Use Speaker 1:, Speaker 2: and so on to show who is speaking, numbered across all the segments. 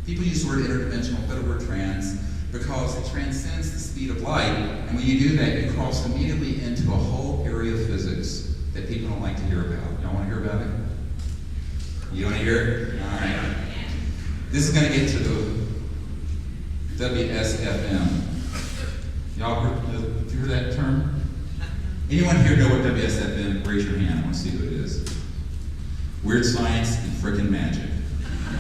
Speaker 1: People use the word interdimensional, better word trans, because it transcends the speed of light, and when you do that, you cross immediately into a whole area of physics that people don't like to hear about. Y'all want to hear about it? You want to hear it? All right. This is going to get to the WSFM. Y'all heard that term? Anyone here know what WSFM? Raise your hand. I want to see who it is. Weird science and frickin' magic.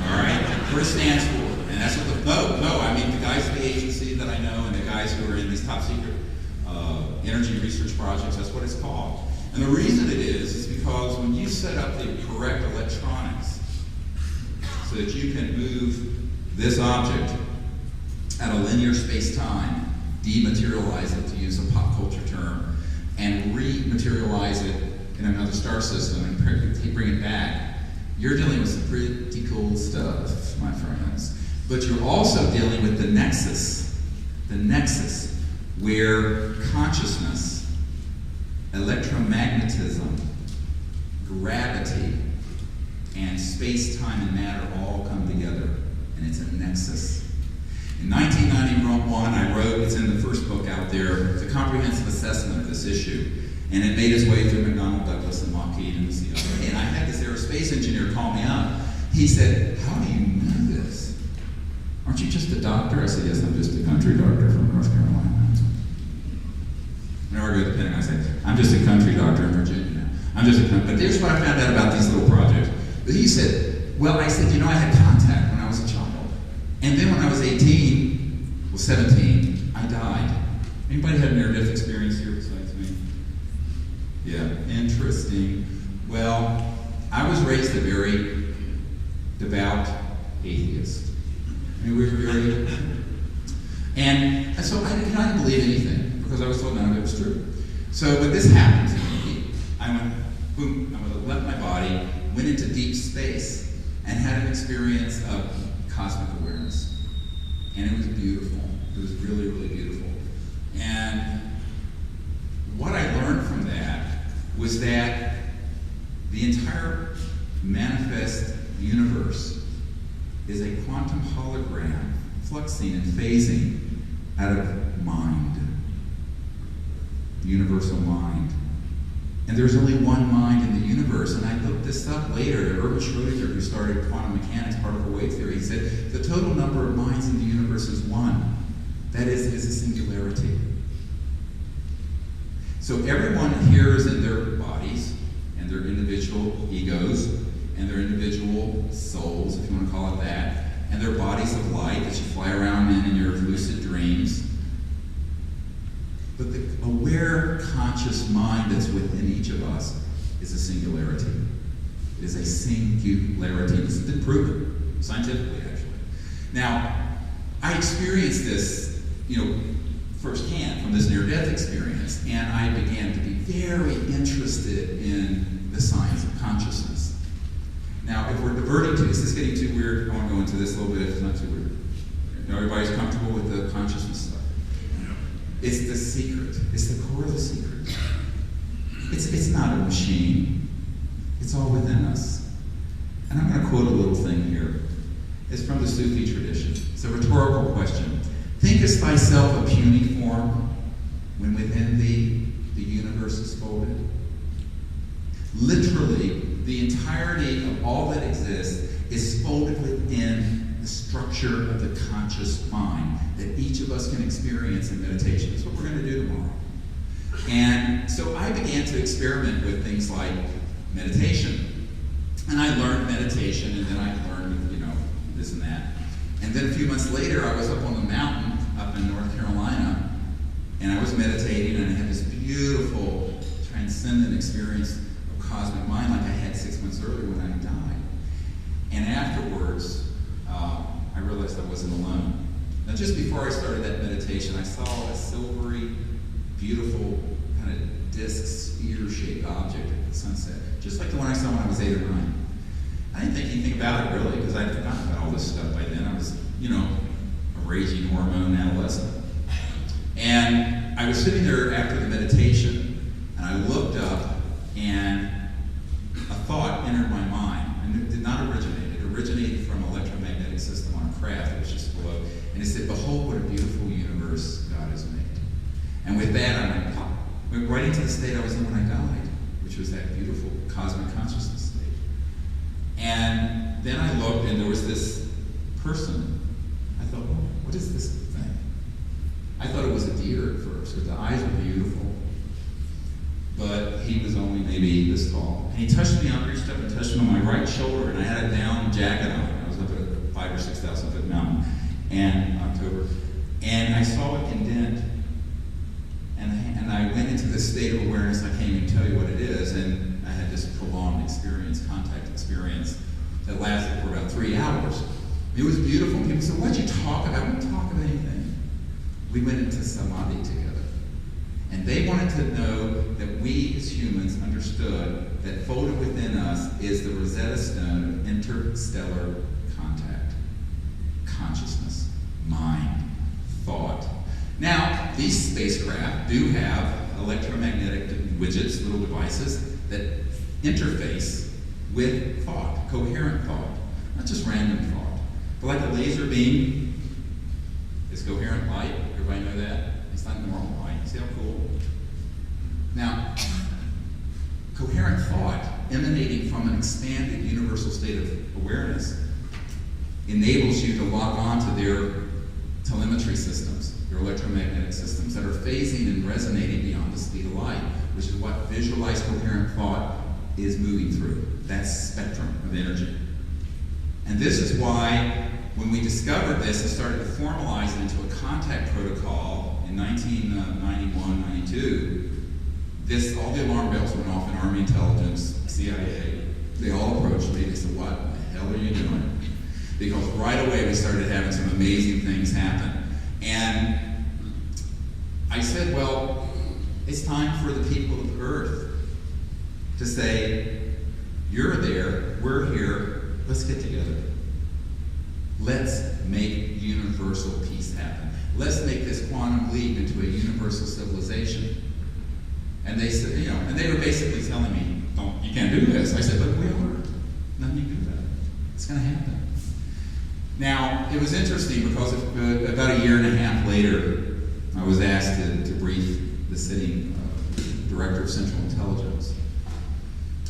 Speaker 1: All right? What it stands for. And that's what I mean the guys at the agency that I know and the guys who are in these top secret energy research projects, that's what it's called. And the reason it is because when you set up the correct electronics so that you can move this object at a linear space-time, dematerialize it, to use a pop culture term, and rematerialize it in another star system and bring it back, you're dealing with some pretty cool stuff, my friends. But you're also dealing with the nexus where consciousness, electromagnetism, gravity, and space, time, and matter all come together, and it's a nexus. In 1991, I wrote, it's in the first book out there, it's a comprehensive assessment of this issue, and it made its way through McDonnell Douglas and Lockheed and the CIA. And I had this aerospace engineer call me up. He said, "How do you know this? Aren't you just a doctor?" I said, "Yes, I'm just a country doctor from North Carolina." Whenever I go to the Pentagon, I say, "I'm just a country doctor in Virginia now. I'm just a country." But here's what I found out about these little projects. But he said, "Well," I said, I had contact when I was a child. And then when I was 17, I died. Anybody had a near-death experience here besides me? Yeah, interesting. Well, I was raised a very devout atheist. I mean, we were very... And so I didn't believe anything, because I was told none of it was true. So when this happened to me, I went, boom, I left my body, went into deep space, and had an experience of cosmic awareness. And it was beautiful. It was really, really beautiful. And what I learned from that was that the entire manifest universe is a quantum hologram fluxing and phasing out of mind, universal mind. And there's only one mind in the universe. And I looked this up later. Erwin Schrödinger, who started quantum mechanics, particle wave theory, he said the total number of minds in the universe is one. That is a singularity. So everyone here is in their bodies and their individual egos and their individual souls, if you want to call it that, and their bodies of light that you fly around in your lucid dreams. But the aware, conscious mind that's within each of us is a singularity. It is a singularity. This has been proven, scientifically, actually. Now, I experienced this, firsthand from this near-death experience, and I began to be very interested in the science of consciousness. Now, if we're diverting to, is this getting too weird? I want to go into this a little bit if it's not too weird. Everybody's comfortable with the consciousness stuff? It's the secret. It's the core of the secret. It's not a machine. It's all within us. And I'm going to quote a little thing here. It's from the Sufi tradition. It's a rhetorical question. Thinkest thyself a puny form when within thee the universe is folded? Literally, the entirety of all that exists is folded within the structure of the conscious mind that each of us can experience in meditation. That's what we're going to do tomorrow. And so I began to experiment with things like meditation. And I learned meditation, and then I learned, this and that. And then a few months later, I was up on the mountain up in North Carolina, and I was meditating, and I had this beautiful, transcendent experience of cosmic mind like I had 6 months earlier when I died. And afterwards, I realized I wasn't alone. Now, just before I started that meditation, I saw a silvery, beautiful, kind of disc, sphere-shaped object at the sunset, just like the one I saw when I was 8 or 9. I didn't think anything about it, really, because I'd forgotten about all this stuff by then. I was, a raging hormone adolescent. And I was sitting there after the meditation, and I looked up, and a thought entered my mind, and it did not originate. It originated from an electromagnetic system on a craft And it said, behold, what a beautiful universe God has made. And with that, I went, pop, went right into the state I was in when I died, which was that beautiful cosmic consciousness state. And then I looked, and there was this person. I thought, oh, what is this thing? I thought it was a deer at first, because the eyes were beautiful. But he was only maybe this tall. And he touched me, I reached up and touched me on my right shoulder, and I had a down jacket on. I was up at a 5,000 or 6,000 foot mountain in October. And I saw it indent. And I went into this state of awareness. I can't even tell you what it is. And I had this prolonged experience, contact experience, that lasted for about 3 hours. It was beautiful. People said, what'd you talk about? We didn't talk about anything. We went into samadhi together. And they wanted to know that we as humans understood that folded within us is the Rosetta Stone of interstellar contact, consciousness, mind, thought. Now, these spacecraft do have electromagnetic widgets, little devices, that interface with thought, coherent thought, not just random thought. But like a laser beam is coherent light. Everybody know that? It's not normal light. See how cool? Now, coherent thought emanating from an expanded universal state of awareness enables you to lock on to their telemetry systems, their electromagnetic systems that are phasing and resonating beyond the speed of light, which is what visualized coherent thought is moving through. That spectrum of energy. And this is why when we discovered this and started to formalize it into a contact protocol in 1991, 92, all the alarm bells went off in Army intelligence, CIA. They all approached me. They said, what the hell are you doing? Because right away we started having some amazing things happen. And I said, well, it's time for the people of Earth to say, you're there, we're here, let's get together. Let's make universal peace happen. Let's make this quantum leap into a universal civilization. And they said, and they were basically telling me, you can't do this. I said, but we are. Nothing you can do about it. It's going to happen. Now, it was interesting because about a year and a half later, I was asked to brief the sitting director of Central Intelligence.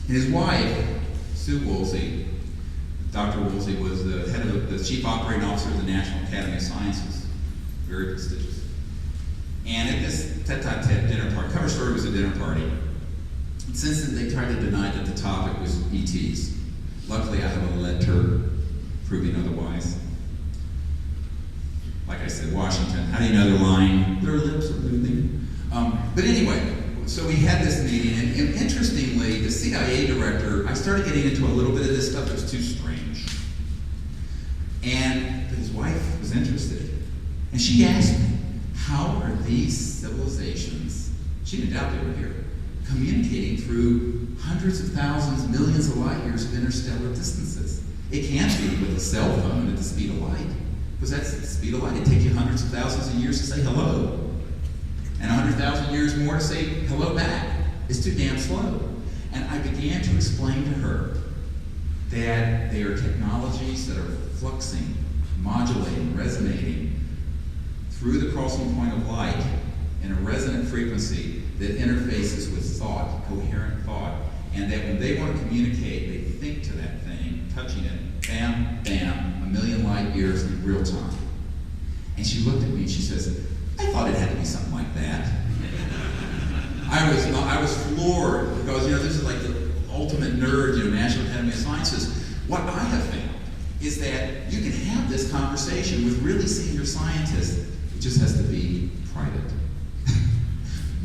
Speaker 1: And his wife, Sue Woolsey, Dr. Woolsey was the head of the chief operating officer of the National Academy of Sciences. Very prestigious. And at this tete-a-tete dinner party, cover story was a dinner party. And since then, they tried to deny that the topic was ETs. Luckily, I have a letter proving otherwise. Like I said, Washington, how do you know they're lying? Their lips are moving. But anyway, so we had this meeting, and interestingly, the CIA director, I started getting into a little bit of this stuff that was too strange. And his wife was interested. And she asked me, how are these civilizations, she didn't doubt they were here, communicating through hundreds of thousands, millions of light years of interstellar distances? It can't be with a cell phone at the speed of light, because that's the speed of light. It takes you hundreds of thousands of years to say hello. And 100,000 years more to say hello back. It's too damn slow. And I began to explain to her that they are technologies that are fluxing, modulating, resonating through the crossing point of light in a resonant frequency that interfaces with thought, coherent thought, and that when they want to communicate, they think to that thing, touching it, bam, bam, a million light years in real time. And she looked at me and she says, I thought it had to be something like that. I was floored because, this is like the ultimate nerd, National Academy of Sciences. What I have found is that you can have this conversation with really senior scientists. It just has to be private.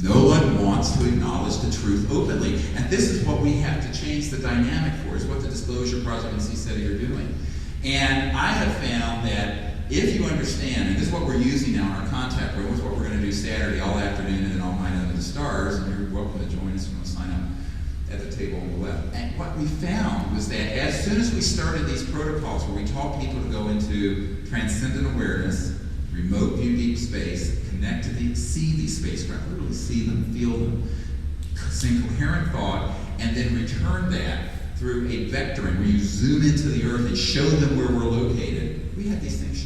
Speaker 1: No one wants to acknowledge the truth openly. And this is what we have to change the dynamic for, is what the Disclosure Project and CSETI are doing. And I have found that if you understand, and this is what we're using now in our contact room, this is what we're going to do Saturday all afternoon and then all night under the stars, and you're welcome to join us if you want to sign up at the table on the left. And what we found was that as soon as we started these protocols where we taught people to go into transcendent awareness, remote view deep space, connect to see these spacecraft, literally see them, feel them, send coherent thought, and then return that through a vectoring where you zoom into the Earth and show them where we're located. We had these things